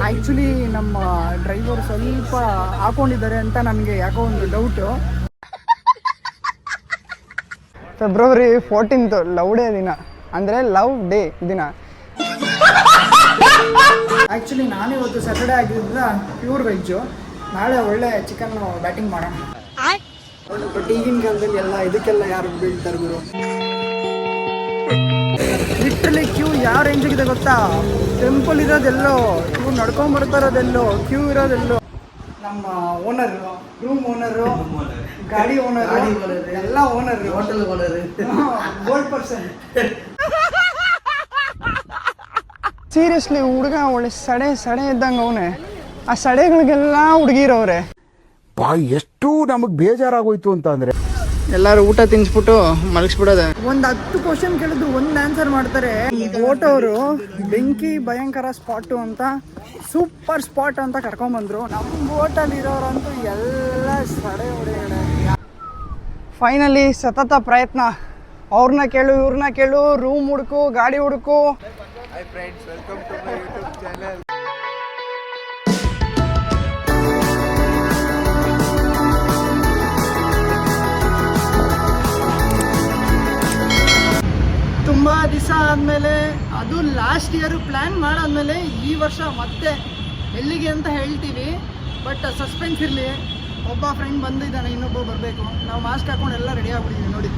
Actually ನಮ್ಮ driver ಸ್ವಲ್ಪ ಹಾಕೊಂಡಿದ್ದಾರೆ ಅಂತ ನನಗೆ ಯಾಕೋ ಒಂದು doubt. February 14th love day ದಿನ, ಅಂದರೆ ಲವ್ ಡೇ ದಿನ. ಆ್ಯಕ್ಚುಲಿ ನಾನು ಇವತ್ತು ಸ್ಯಾಟರ್ಡೇ ಆಗಿದ್ದರಿಂದ ಪ್ಯೂರ್ ವೆಜ್ಜು. ನಾಳೆ ಒಳ್ಳೆ ಚಿಕನ್ ಬ್ಯಾಟಿಂಗ್ ಮಾಡೋಣ. ಬಟ್ ಈಗಿನ ಕಾಲದಲ್ಲಿ ಎಲ್ಲ ಇದಕ್ಕೆಲ್ಲ ಯಾರು ಬೀಳ್ತಾರೆ ಗುರು. ಲಿಟ್ರಲಿ ಕ್ಯೂ ಯಾವ ರೇಂಜಿಗಿದೆ ಗೊತ್ತಾ? ಟೆಂಪಲ್ ಇರೋದೆಲ್ಲೋ, ಇವ್ರು ನಡ್ಕೊಂಡ್ ಬರ್ತಾ ಇರೋದೆಲ್ಲೋ, ಕ್ಯೂ ಇರೋದೆಲ್ಲೋ. ನಮ್ಮ ಓನರು, ರೂಮ್ ಓನರು, ಗಾಡಿ ಓನರ್, ಎಲ್ಲ owner, hotel owner, gold person. Seriously ಹುಡುಗ ಒಳ್ಳೆ ಸಡೆ ಇದ್ದಂಗೆ ಅವನೇ. ಆ ಸಡೆಗಳಿಗೆಲ್ಲ ಹುಡುಗಿರವ್ರೆ. ಎಷ್ಟು ನಮಗೆ ಬೇಜಾರಾಗೋಯ್ತು ಅಂತ ಅಂದ್ರೆ ಎಲ್ಲರೂ ಊಟ ತಿನ್ಸ್ಬಿಟ್ಟು ಮಲಗಿಸ್ಬಿಡೋದೆ. ಒಂದು 10 ಕ್ವಶನ್ ಕೇಳಿದ್ರು ಒಂದು ಆನ್ಸರ್ ಮಾಡ್ತಾರೆ. ಈ ಬೋಟ್ ಅವರು ಬೆಂಕಿ ಭಯಂಕರ ಸ್ಪಾಟು ಅಂತ, ಸೂಪರ್ ಸ್ಪಾಟ್ ಅಂತ ಕರ್ಕೊಂಡ್ಬಂದ್ರು. ನಮ್ಮ ಬೋಟಲ್ಲಿ ಇರೋರಂತೂ ಎಲ್ಲ ಸಡೆ ಹೊಡೆಯಡೆ. ಫೈನಲಿ ಸತತ ಪ್ರಯತ್ನ. ಅವ್ರನ್ನ ಕೇಳು, ಇವ್ರನ್ನ ಕೇಳು, ರೂಮ್ ಹುಡುಕು, ಗಾಡಿ ಹುಡುಕು. Hi friends, welcome to my YouTube channel. ತುಂಬ ದಿವಸ ಆದಮೇಲೆ, ಅದು ಲಾಸ್ಟ್ ಇಯರ್ ಪ್ಲ್ಯಾನ್ ಮಾಡಾದ್ಮೇಲೆ ಈ ವರ್ಷ ಮತ್ತೆ ಎಲ್ಲಿಗೆ ಅಂತ ಹೇಳ್ತೀವಿ. ಬಟ್ ಸಸ್ಪೆನ್ಸ್ ಇರಲಿ. ಒಬ್ಬ ಫ್ರೆಂಡ್ ಬಂದಿದ್ದಾನೆ, ಇನ್ನೊಬ್ಬ ಬರಬೇಕು. ನಾವು ಮಾಸ್ಕ್ ಹಾಕೊಂಡು ಎಲ್ಲ ರೆಡಿ ಆಗ್ಬಿಟ್ಟಿದ್ದೀವಿ ನೋಡಿ.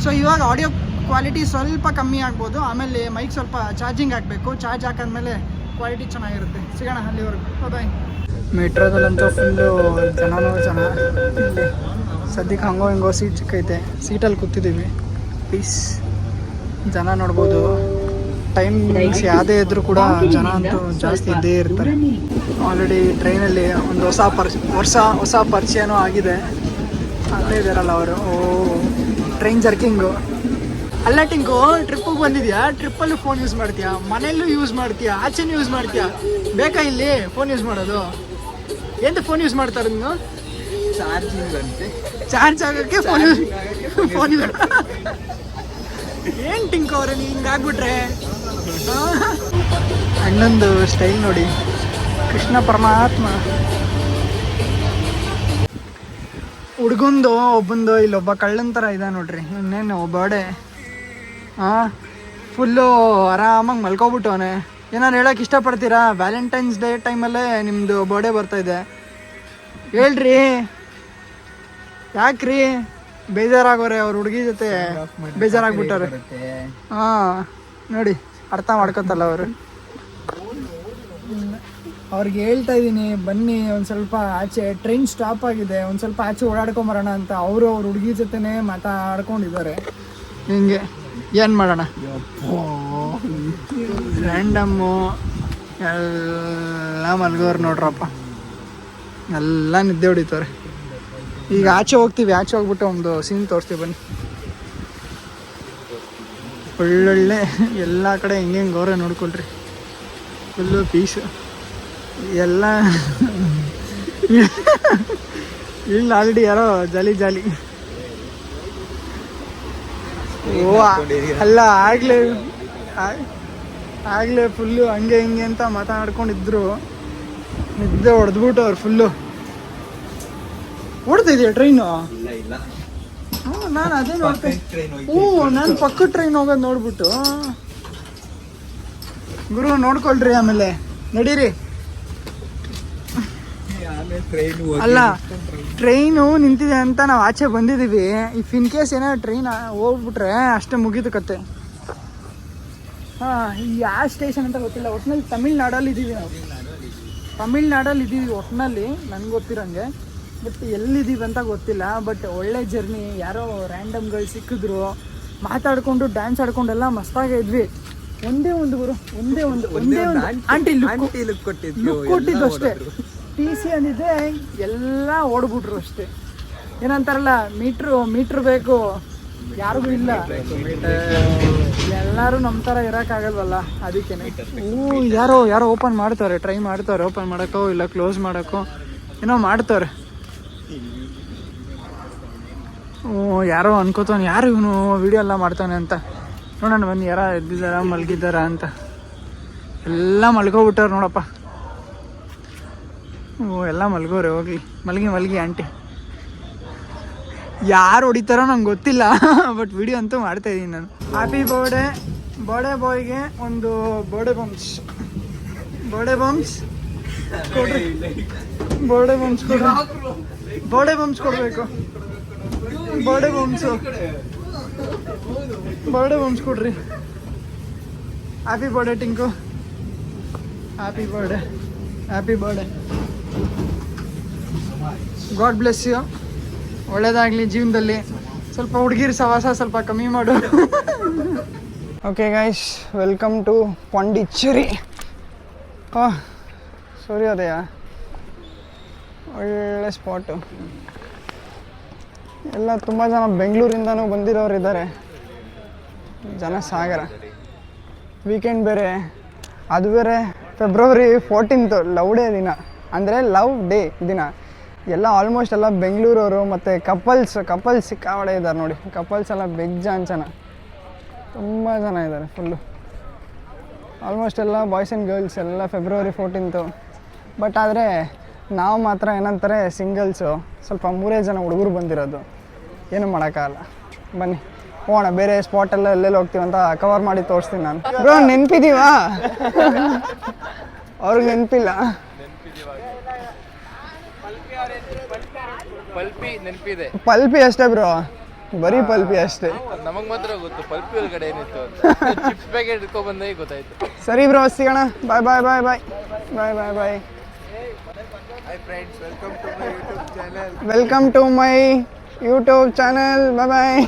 ಸೊ ಇವಾಗ ಆಡಿಯೋ ಕ್ವಾಲಿಟಿ ಸ್ವಲ್ಪ ಕಮ್ಮಿ ಆಗ್ಬೋದು. ಆಮೇಲೆ ಮೈಕ್ ಸ್ವಲ್ಪ ಚಾರ್ಜಿಂಗ್ ಹಾಕಬೇಕು. ಚಾರ್ಜ್ ಹಾಕಾದ್ಮೇಲೆ ಕ್ವಾಲಿಟಿ ಚೆನ್ನಾಗಿರುತ್ತೆ. ಸಿಗೋಣ ಅಲ್ಲಿವರೆಗೂ. ಬಾಯ್. ಮೆಟ್ರೋದಲ್ಲಂತೂ ಫುಲ್ಲು ಜನನೂ ಜನ. ಇಲ್ಲಿ ಸದ್ಯಕ್ಕೆ ಹಂಗೋ ಹಿಂಗೋ ಸೀಟ್ ಸಿಕ್ಕೈತೆ. ಸೀಟಲ್ಲಿ ಕೂತಿದ್ದೀವಿ. ಪೀಸ್ ಜನ ನೋಡ್ಬೋದು. ಟೈಮಿಂಗ್ಸ್ ಯಾವುದೇ ಇದ್ರೂ ಕೂಡ ಜನ ಅಂತೂ ಜಾಸ್ತಿ ಇದ್ದೇ ಇರ್ತಾರೆ. ಆಲ್ರೆಡಿ ಟ್ರೈನಲ್ಲಿ ಒಂದು ಹೊಸ ಪರಿಚಯನೂ ಆಗಿದೆ. ಅಲ್ಲೇ ಇದ್ದಾರಲ್ಲ ಅವರು. ಟ್ರೈನ್ ಜರ್ಕಿಂಗು. ಅಲ್ಲ ಟಿಂಕು, ಟ್ರಿಪ್ಪಿಗೆ ಬಂದಿದ್ಯಾ? ಟ್ರಿಪ್ಪಲ್ಲೂ ಫೋನ್ ಯೂಸ್ ಮಾಡ್ತೀಯಾ? ಮನೆಯಲ್ಲೂ ಯೂಸ್ ಮಾಡ್ತೀಯಾ? ಆಚೆನೂ ಯೂಸ್ ಮಾಡ್ತೀಯಾ? ಬೇಕಾ ಇಲ್ಲಿ ಫೋನ್ ಯೂಸ್ ಮಾಡೋದು? ಎಂತ ಫೋನ್ ಯೂಸ್ ಮಾಡ್ತಾರೆ ನೀನು? ಚಾರ್ಜಿಂಗ್ ಅಂತೆ. ಚಾರ್ಜ್ ಆಗೋಕ್ಕೆ ಫೋನ್ ಯೂಸ್ ಏನು ಟಿಂಕು ಅವ್ರೆ ನೀವು ಹಿಂಗಾಗ್ಬಿಟ್ರೆ? ಅಣ್ಣಂದು ಸ್ಟೈಲ್ ನೋಡಿ, ಕೃಷ್ಣ ಪರಮಾತ್ಮ. ಹುಡ್ಗಂದು ಒಬ್ಬಂದು ಇಲ್ಲೊಬ್ಬ ಕಳ್ಳನ ಥರ ಇದೆ ನೋಡ್ರಿ. ಇನ್ನೇನು ಬರ್ಡೇ ಫುಲ್ಲು ಆರಾಮಾಗಿ ಮಲ್ಕೊಬಿಟ್ಟವನೆ. ಏನಾರು ಹೇಳೋಕೆ ಇಷ್ಟಪಡ್ತೀರಾ? ವ್ಯಾಲೆಂಟೈನ್ಸ್ ಡೇ ಟೈಮಲ್ಲೇ ನಿಮ್ಮದು ಬರ್ಡೇ ಬರ್ತಾಯಿದೆ. ಹೇಳ್ರಿ, ಯಾಕ್ರಿ ಬೇಜಾರಾಗೋರೆ? ಅವ್ರ ಹುಡುಗಿ ಜೊತೆ ಬೇಜಾರಾಗ್ಬಿಟ್ಟವ್ರೆ. ನೋಡಿ, ಅರ್ಥ ಮಾಡ್ಕೊತಲ್ಲ ಅವರು. ಅವ್ರಿಗೆ ಹೇಳ್ತಾ ಇದ್ದೀನಿ, ಬನ್ನಿ ಒಂದು ಸ್ವಲ್ಪ ಆಚೆ, ಟ್ರೈನ್ ಸ್ಟಾಪ್ ಆಗಿದೆ, ಒಂದು ಸ್ವಲ್ಪ ಆಚೆ ಓಡಾಡ್ಕೊಂಬರೋಣ ಅಂತ. ಅವರು ಅವ್ರ ಹುಡುಗಿ ಜೊತೆನೇ ಮಾತಾಡ್ಕೊಂಡಿದ್ದಾರೆ. ಹಿಂಗೆ ಏನು ಮಾಡೋಣ? ರ್ಯಾಂಡಮ್ಮು ಎಲ್ಲ ಮಲ್ಗೋರು ನೋಡ್ರಪ್ಪ. ಎಲ್ಲ ನಿದ್ದೆ ಹೊಡಿತವ್ರೆ. ಈಗ ಆಚೆ ಹೋಗ್ತೀವಿ. ಆಚೆ ಹೋಗ್ಬಿಟ್ಟು ಒಂದು ಸೀನ್ ತೋರಿಸ್ತೀವಿ ಬನ್ನಿ. ಒಳ್ಳೊಳ್ಳೆ ಎಲ್ಲ ಕಡೆ ಹೆಂಗೆ ಗೌರವ ನೋಡ್ಕೊಳ್ರಿ. ಫುಲ್ಲು ಪೀಸು ಎಲ್ಲ. ಇಲ್ಲಿ ಆಲ್ರೆಡಿ ಯಾರೋ ಜಾಲಿ. ಓ ಅಲ್ಲ, ಆಗಲೇ ಫುಲ್ಲು ಹಂಗೆ ಹಿಂಗೆ ಅಂತ ಮಾತಾಡ್ಕೊಂಡಿದ್ರು. ನಿದ್ದೆ ಹೊಡೆದ್ಬಿಟ್ಟು ಅವ್ರು ಫುಲ್ಲು. ಓಡ್ತಿದ್ಯಾ ಟ್ರೈನು? ನಾನು ಅದೇ ನೋಡ್ತೇನೆ. ನಾನು ಪಕ್ಕದ ಟ್ರೈನ್ ಹೋಗೋದು ನೋಡ್ಬಿಟ್ಟು. ಗುರು ನೋಡ್ಕೊಳ್ರಿ, ಆಮೇಲೆ ನಡೀರಿ. ಅಲ್ಲ, ಟ್ರೈನು ನಿಂತಿದೆ ಅಂತ ನಾವು ಆಚೆ ಬಂದಿದ್ದೀವಿ. ಇಫ್ ಇನ್ ಕೇಸ್ ಏನೋ ಟ್ರೈನ್ ಹೋಗ್ಬಿಟ್ರೆ ಅಷ್ಟೇ ಮುಗೀತು ಕತೆ. ಯಾವ ಸ್ಟೇಷನ್ ಅಂತ ಗೊತ್ತಿಲ್ಲ. ಒಟ್ಟಿನಲ್ಲಿ ತಮಿಳ್ನಾಡಲ್ಲಿ ಇದ್ದೀವಿ ನಾವು. ಒಟ್ಟಿನಲ್ಲಿ ನನಗೆ ಗೊತ್ತಿರೋಂಗೆ. ಬಟ್ ಎಲ್ಲಿದ್ದೀವಿ ಅಂತ ಗೊತ್ತಿಲ್ಲ. ಬಟ್ ಒಳ್ಳೆ ಜರ್ನಿ. ಯಾರೋ ರ್ಯಾಂಡಮ್ಗಳು ಸಿಕ್ಕಿದ್ರು, ಮಾತಾಡಿಕೊಂಡು ಡ್ಯಾನ್ಸ್ ಆಡ್ಕೊಂಡೆಲ್ಲ ಮಸ್ತಾಗಿ ಇದ್ವಿ. ಒಂದೇ ಒಂದು ಆಂಟಿ ಲುಕ್ ಕೊಟ್ಟಿದ್ದು ಅಷ್ಟೇ. TC ಅಂದಿದ್ದೆ, ಎಲ್ಲ ಓಡ್ಬಿಟ್ರು ಅಷ್ಟೇ. ಏನಂತಾರಲ್ಲ, ಮೀಟ್ರ್ ಬೇಕು, ಯಾರಿಗೂ ಇಲ್ಲ. ಎಲ್ಲರೂ ನಮ್ಮ ಥರ ಇರೋಕ್ಕಾಗಲ್ವಲ್ಲ, ಅದಕ್ಕೇನೆ. ಯಾರೋ ಓಪನ್ ಮಾಡ್ತಾರೆ, ಟ್ರೈ ಮಾಡ್ತಾರೆ ಓಪನ್ ಮಾಡೋಕ್ಕೋ ಇಲ್ಲ ಕ್ಲೋಸ್ ಮಾಡೋಕ್ಕೋ ಏನೋ ಮಾಡ್ತಾರೆ. ಯಾರೋ ಅನ್ಕೋತಾನೆ, ಯಾರು ಇವನು ವಿಡಿಯೋ ಎಲ್ಲ ಮಾಡ್ತಾನೆ ಅಂತ. ನೋಡೋಣ ಬನ್ನಿ, ಯಾರೋ ಎದ್ದಿದ್ದಾರ ಮಲಗಿದ್ದಾರ ಅಂತ. ಎಲ್ಲ ಮಲ್ಕೊಬಿಟ್ಟವ್ರು ನೋಡಪ್ಪ. ಓ ಎಲ್ಲ ಮಲ್ಗೋರೆ ಹೋಗ್ಲಿ, ಮಲಗಿ ಆಂಟಿ. ಯಾರು ಹೊಡಿತಾರೋ ನಂಗೆ ಗೊತ್ತಿಲ್ಲ, ಬಟ್ ವಿಡಿಯೋ ಅಂತೂ ಮಾಡ್ತಾ ಇದ್ದೀನಿ ನಾನು. ಹ್ಯಾಪಿ ಬರ್ಡೇ ಬಾಯ್ಗೆ ಒಂದು ಬರ್ಡೇ ಬಂಪ್ಸ್ ಕೊಡ್ರಿ. ಬರ್ಡೇ ಬಂಪ್ಸ್ ಕೊಡಬೇಕು. ಬರ್ಡೇ ಬಂಪ್ಸ್ ಕೊಡ್ರಿ. Happy birthday Tinku, happy birthday. God bless you. ಒಳ್ಳೇದಾಗಲಿ ಜೀವನದಲ್ಲಿ. ಸ್ವಲ್ಪ ಹುಡುಗಿರ ಸವಾಸ ಸ್ವಲ್ಪ ಕಮ್ಮಿ ಮಾಡು. Okay guys, welcome to Pondicherry. ಸೂರ್ಯೋದಯ ಒಳ್ಳೆ ಸ್ಪಾಟು. ಎಲ್ಲ ತುಂಬ ಜನ ಬೆಂಗಳೂರಿಂದನೂ ಬಂದಿರೋರು ಇದ್ದಾರೆ. ಜನ ಸಾಗರ. ವೀಕೆಂಡ್ ಬೇರೆ, ಅದು ಬೇರೆ ಫೆಬ್ರವರಿ 14th ಲವ್ ಡೇ ದಿನ, ಅಂದರೆ ಲವ್ ಡೇ ದಿನ. ಎಲ್ಲ ಆಲ್ಮೋಸ್ಟ್ ಎಲ್ಲ ಬೆಂಗಳೂರವರು ಮತ್ತು ಕಪಲ್ಸ್ ಸಿಕ್ಕಾವಡೆ ಇದ್ದಾರೆ ನೋಡಿ. ಕಪಲ್ಸ್ ಎಲ್ಲ ಬೆಜ್ಜಾನ್ ಜನ, ತುಂಬ ಜನ ಇದ್ದಾರೆ ಫುಲ್ಲು. ಆಲ್ಮೋಸ್ಟ್ ಎಲ್ಲ ಬಾಯ್ಸ್ ಆ್ಯಂಡ್ ಗರ್ಲ್ಸ್ ಎಲ್ಲ ಫೆಬ್ರವರಿ 14th. ಬಟ್ ಆದರೆ ನಾವು ಮಾತ್ರ ಏನಂತಾರೆ ಸಿಂಗಲ್ಸು, ಸ್ವಲ್ಪ 3 ಜನ ಹುಡುಗರು ಬಂದಿರೋದು. ಏನು ಮಾಡೋಕ್ಕಾಗಲ್ಲ. ಬನ್ನಿ ಹೋಗೋಣ, ಬೇರೆ ಸ್ಪಾಟೆಲ್ಲ ಎಲ್ಲೆಲ್ಲಿ ಹೋಗ್ತೀವಿ ಅಂತ ಕವರ್ ಮಾಡಿ ತೋರಿಸ್ತೀನಿ ನಾನು. ಬ್ರೋ ನೆನಪಿದೀವಾ? ಅವ್ರಿಗೆ ನೆನಪಿಲ್ಲ. ಪಲ್ಪಿ ಅಷ್ಟೇ ಬ್ರೋ, ಬರೀ ಪಲ್ಪಿ ಅಷ್ಟೇ. ನಮಗೆ ಮಾತ್ರ ಗೊತ್ತು ಪಲ್ಪಿ ಒಳಗಡೆ ಏನಿತ್ತು ಅಂತ. ಚಿಪ್ಸ್ ಪ್ಯಾಕೆಟ್ ಇಟ್ಕೊ ಬಂದಾಗ ಗೊತ್ತಾಯ್ತು. ಸರಿ ಬ್ರೋ, ಸಿಗೋಣ. Bye bye bye bye bye bye bye. Hi friends, welcome to my YouTube channel. Bye bye.